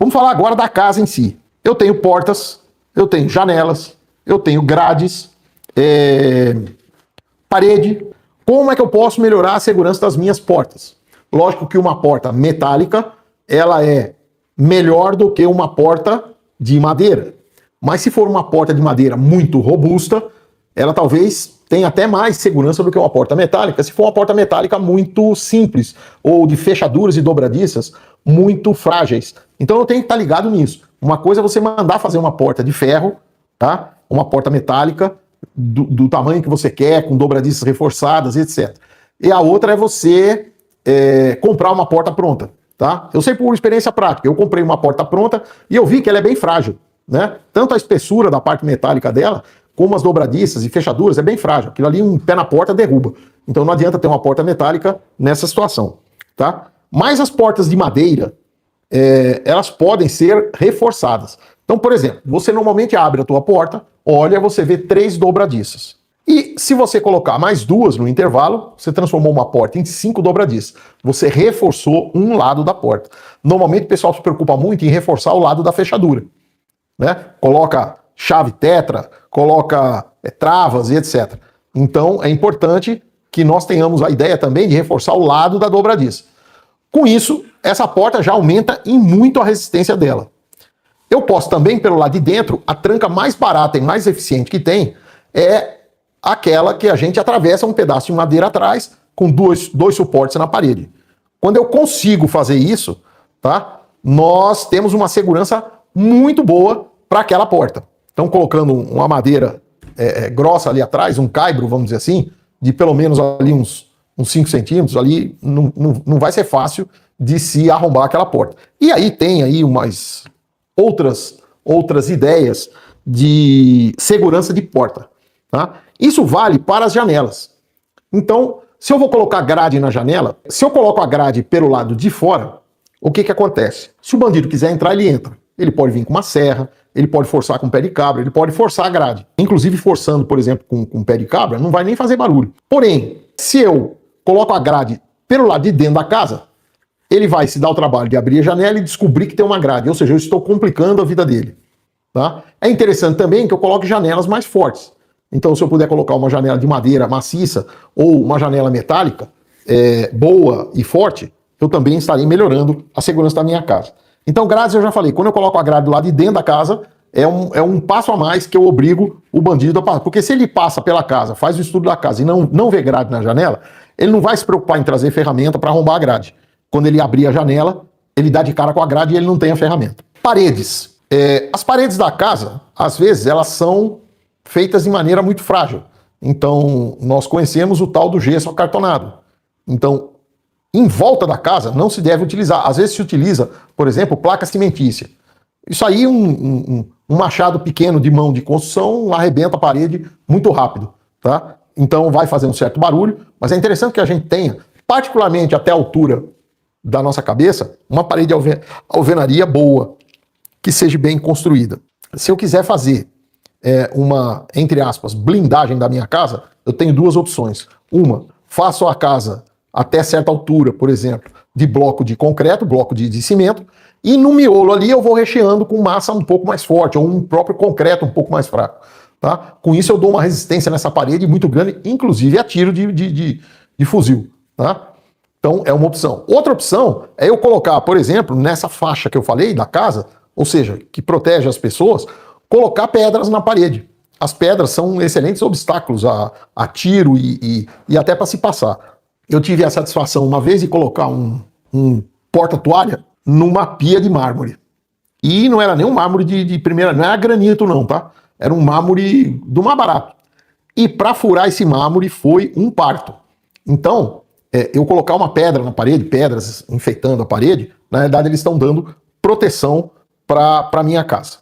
Vamos falar agora da casa em si. Eu tenho portas, eu tenho janelas, eu tenho grades, parede. Como é que eu posso melhorar a segurança das minhas portas? Lógico que uma porta metálica, ela é melhor do que uma porta de madeira. Mas se for uma porta de madeira muito robusta, ela talvez tenha até mais segurança do que uma porta metálica, se for uma porta metálica muito simples, ou de fechaduras e dobradiças muito frágeis. Então eu tenho que estar ligado nisso. Uma coisa é você mandar fazer uma porta de ferro, tá? Uma porta metálica, do tamanho que você quer, com dobradiças reforçadas, etc. E a outra é você comprar uma porta pronta, tá? Eu sei por experiência prática, eu comprei uma porta pronta e eu vi que ela é bem frágil, né? Tanto a espessura da parte metálica dela, como as dobradiças e fechaduras, é bem frágil. Aquilo ali, um pé na porta, derruba. Então não adianta ter uma porta metálica nessa situação, tá? Mas as portas de madeira, elas podem ser reforçadas. Então, por exemplo, você normalmente abre a tua porta, olha, você vê 3 dobradiças. E se você colocar mais 2 no intervalo, você transformou uma porta em 5 dobradiças. Você reforçou um lado da porta. Normalmente o pessoal se preocupa muito em reforçar o lado da fechadura, né? Coloca chave tetra, coloca travas e etc. Então é importante que nós tenhamos a ideia também de reforçar o lado da dobradiça. Com isso, essa porta já aumenta em muito a resistência dela. Eu posso também, pelo lado de dentro, a tranca mais barata e mais eficiente que tem é aquela que a gente atravessa um pedaço de madeira atrás com dois suportes na parede. Quando eu consigo fazer isso, tá, nós temos uma segurança muito boa para aquela porta. Então, colocando uma madeira grossa ali atrás, um caibro, vamos dizer assim, de pelo menos ali uns 5 centímetros, ali não vai ser fácil de se arrombar aquela porta. E aí tem aí umas outras ideias de segurança de porta, tá? Isso vale para as janelas. Então, se eu vou colocar grade na janela, se eu coloco a grade pelo lado de fora, o que acontece? Se o bandido quiser entrar, ele entra. Ele pode vir com uma serra, ele pode forçar com pé de cabra, ele pode forçar a grade. Inclusive forçando, por exemplo, com pé de cabra, não vai nem fazer barulho. Porém, se eu coloco a grade pelo lado de dentro da casa, ele vai se dar o trabalho de abrir a janela e descobrir que tem uma grade, ou seja, eu estou complicando a vida dele. Tá? É interessante também que eu coloque janelas mais fortes. Então, se eu puder colocar uma janela de madeira maciça ou uma janela metálica boa e forte, eu também estarei melhorando a segurança da minha casa. Então, grades eu já falei, quando eu coloco a grade do lado de dentro da casa, é um passo a mais que eu obrigo o bandido a passar. Porque se ele passa pela casa, faz o estudo da casa e não vê grade na janela, ele não vai se preocupar em trazer ferramenta para arrombar a grade. Quando ele abrir a janela, ele dá de cara com a grade e ele não tem a ferramenta. Paredes. As paredes da casa, às vezes, elas são feitas de maneira muito frágil. Então, nós conhecemos o tal do gesso acartonado. Então, em volta da casa, não se deve utilizar. Às vezes se utiliza, por exemplo, placa cimentícia. Isso aí, um machado pequeno de mão de construção arrebenta a parede muito rápido, tá? Então vai fazer um certo barulho, mas é interessante que a gente tenha, particularmente até a altura da nossa cabeça, uma parede de alvenaria boa, que seja bem construída. Se eu quiser fazer uma, entre aspas, blindagem da minha casa, eu tenho 2 opções. Uma, faço a casa até certa altura, por exemplo, de bloco de concreto, bloco de cimento, e no miolo ali eu vou recheando com massa um pouco mais forte, ou um próprio concreto um pouco mais fraco. Tá? Com isso eu dou uma resistência nessa parede muito grande, inclusive a tiro de fuzil. Tá? Então é uma opção. Outra opção é eu colocar, por exemplo, nessa faixa que eu falei da casa, ou seja, que protege as pessoas, colocar pedras na parede. As pedras são excelentes obstáculos a tiro e até para se passar. Eu tive a satisfação uma vez de colocar um porta-toalha numa pia de mármore. E não era nem um mármore de primeira, não era granito não, tá? Era um mármore do mais barato. E para furar esse mármore foi um parto. Então, eu colocar uma pedra na parede, pedras enfeitando a parede, na verdade eles estão dando proteção para a minha casa.